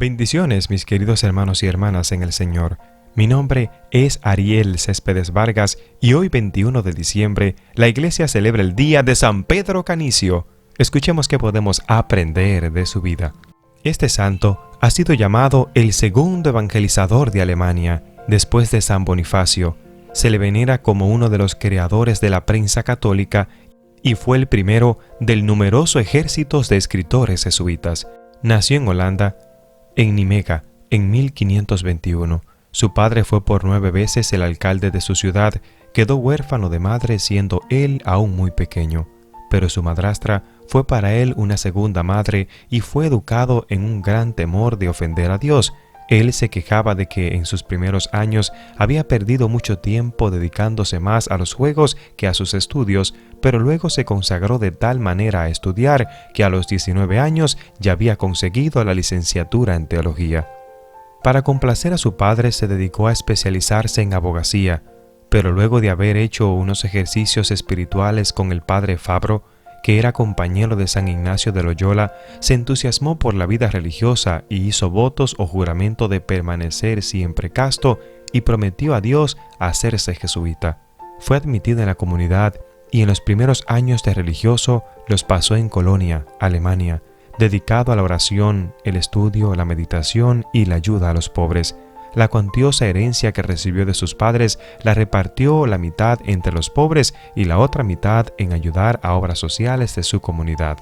Bendiciones, mis queridos hermanos y hermanas en el Señor. Mi nombre es Ariel Céspedes Vargas y hoy 21 de diciembre la Iglesia celebra el día de San Pedro Canicio. Escuchemos qué podemos aprender de su vida. Este santo ha sido llamado el segundo evangelizador de Alemania, después de San Bonifacio. Se le venera como uno de los creadores de la prensa católica y fue el primero del numeroso ejército de escritores jesuitas. Nació en Holanda, en Nimega, en 1521. Su padre fue por 9 veces el alcalde de su ciudad. Quedó huérfano de madre siendo él aún muy pequeño. Pero su madrastra fue para él una segunda madre y fue educado en un gran temor de ofender a Dios. Él se quejaba de que en sus primeros años había perdido mucho tiempo dedicándose más a los juegos que a sus estudios, pero luego se consagró de tal manera a estudiar que a los 19 años ya había conseguido la licenciatura en teología. Para complacer a su padre se dedicó a especializarse en abogacía, pero luego de haber hecho unos ejercicios espirituales con el padre Fabro, que era compañero de San Ignacio de Loyola, se entusiasmó por la vida religiosa y hizo votos o juramento de permanecer siempre casto y prometió a Dios hacerse jesuita. Fue admitido en la comunidad y en los primeros años de religioso los pasó en Colonia, Alemania, dedicado a la oración, el estudio, la meditación y la ayuda a los pobres. La cuantiosa herencia que recibió de sus padres la repartió la mitad entre los pobres y la otra mitad en ayudar a obras sociales de su comunidad.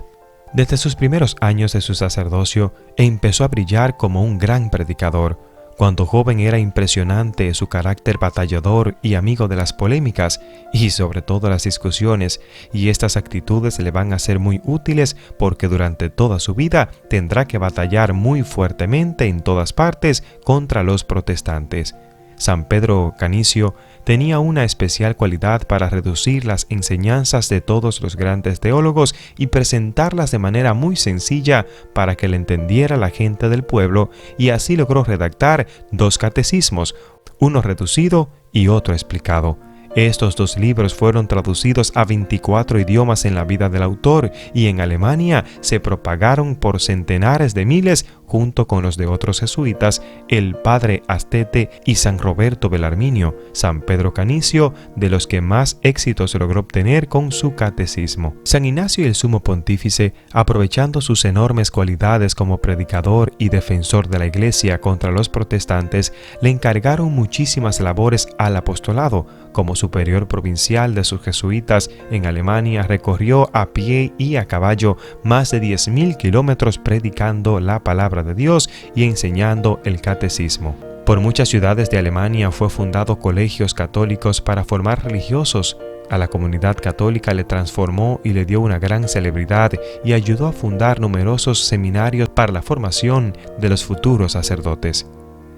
Desde sus primeros años de su sacerdocio empezó a brillar como un gran predicador. Cuando joven era impresionante su carácter batallador y amigo de las polémicas y sobre todo las discusiones, y estas actitudes le van a ser muy útiles porque durante toda su vida tendrá que batallar muy fuertemente en todas partes contra los protestantes. San Pedro Canicio tenía una especial cualidad para reducir las enseñanzas de todos los grandes teólogos y presentarlas de manera muy sencilla para que le entendiera la gente del pueblo, y así logró redactar 2 catecismos, uno reducido y otro explicado. Estos 2 libros fueron traducidos a 24 idiomas en la vida del autor y en Alemania se propagaron por centenares de miles junto con los de otros jesuitas, el padre Astete y San Roberto Belarminio. San Pedro Canicio, de los que más éxitos logró obtener con su catecismo. San Ignacio y el sumo pontífice, aprovechando sus enormes cualidades como predicador y defensor de la Iglesia contra los protestantes, le encargaron muchísimas labores al apostolado. Como superior provincial de sus jesuitas en Alemania, recorrió a pie y a caballo más de 10.000 kilómetros predicando la palabra de Dios y enseñando el catecismo. Por muchas ciudades de Alemania fue fundado colegios católicos para formar religiosos. A la comunidad católica le transformó y le dio una gran celebridad y ayudó a fundar numerosos seminarios para la formación de los futuros sacerdotes.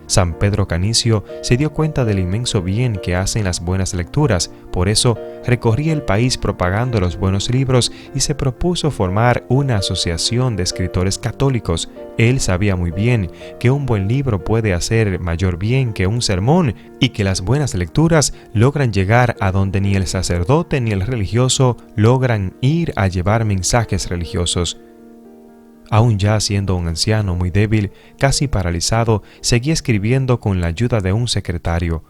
San Pedro Canicio se dio cuenta del inmenso bien que hacen las buenas lecturas, por eso recorría el país propagando los buenos libros y se propuso formar una asociación de escritores católicos. Él sabía muy bien que un buen libro puede hacer mayor bien que un sermón y que las buenas lecturas logran llegar a donde ni el sacerdote ni el religioso logran ir a llevar mensajes religiosos. Aún ya siendo un anciano muy débil, casi paralizado, seguía escribiendo con la ayuda de un secretario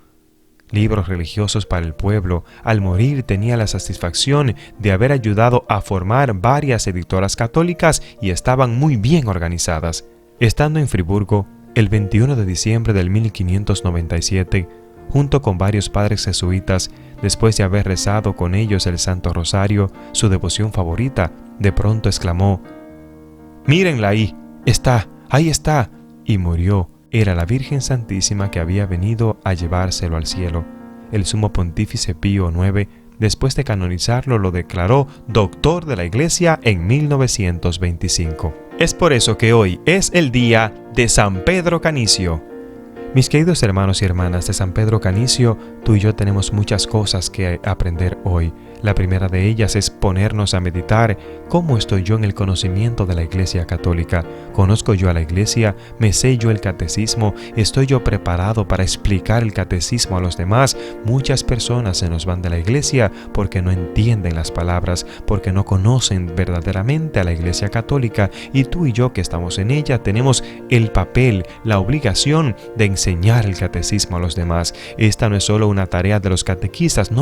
libros religiosos para el pueblo. Al morir tenía la satisfacción de haber ayudado a formar varias editoras católicas y estaban muy bien organizadas. Estando en Friburgo, el 21 de diciembre del 1597, junto con varios padres jesuitas, después de haber rezado con ellos el Santo Rosario, su devoción favorita, de pronto exclamó: «¡Mírenla ahí! ¡Ahí está!» Y murió. Era la Virgen Santísima que había venido a llevárselo al cielo. El sumo pontífice Pío IX, después de canonizarlo, lo declaró doctor de la Iglesia en 1925. Es por eso que hoy es el día de San Pedro Canicio. Mis queridos hermanos y hermanas de San Pedro Canicio, tú y yo tenemos muchas cosas que aprender hoy. La primera de ellas es ponernos a meditar cómo estoy yo en el conocimiento de la Iglesia Católica. ¿Conozco yo a la Iglesia? ¿Me sé yo el catecismo? ¿Estoy yo preparado para explicar el catecismo a los demás? Muchas personas se nos van de la Iglesia porque no entienden las palabras, porque no conocen verdaderamente a la Iglesia Católica, y tú y yo que estamos en ella tenemos el papel, la obligación de enseñar el catecismo a los demás. Esta no es solo una tarea de los catequistas, no.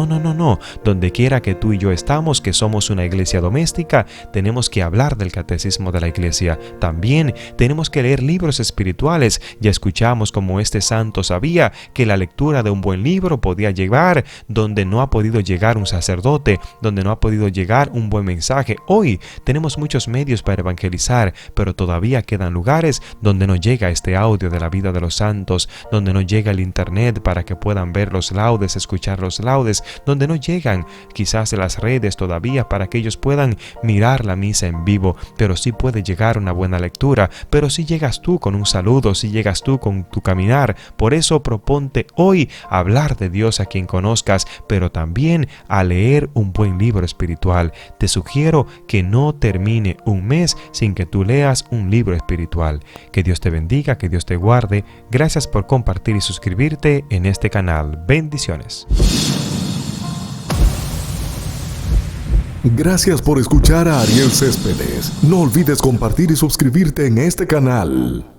Donde quiera que tú y yo estamos, que somos una iglesia doméstica, tenemos que hablar del catecismo de la iglesia. También tenemos que leer libros espirituales. Ya escuchamos como este santo sabía que la lectura de un buen libro podía llegar donde no ha podido llegar un sacerdote, donde no ha podido llegar un buen mensaje. Hoy tenemos muchos medios para evangelizar, pero todavía quedan lugares donde no llega este audio de la vida de los santos, donde no llega el internet para que puedan ver los laudes, escuchar los laudes, donde no llegan quizás las redes todavía para que ellos puedan mirar la misa en vivo, pero sí puede llegar una buena lectura, pero si llegas tú con un saludo, si llegas tú con tu caminar. Por eso proponte hoy hablar de Dios a quien conozcas, pero también a leer un buen libro espiritual. Te sugiero que no termine un mes sin que tú leas un libro espiritual. Que Dios te bendiga, que Dios te guarde. Gracias por compartir y suscribirte en este canal. Bendiciones. Gracias por escuchar a Ariel Céspedes. No olvides compartir y suscribirte en este canal.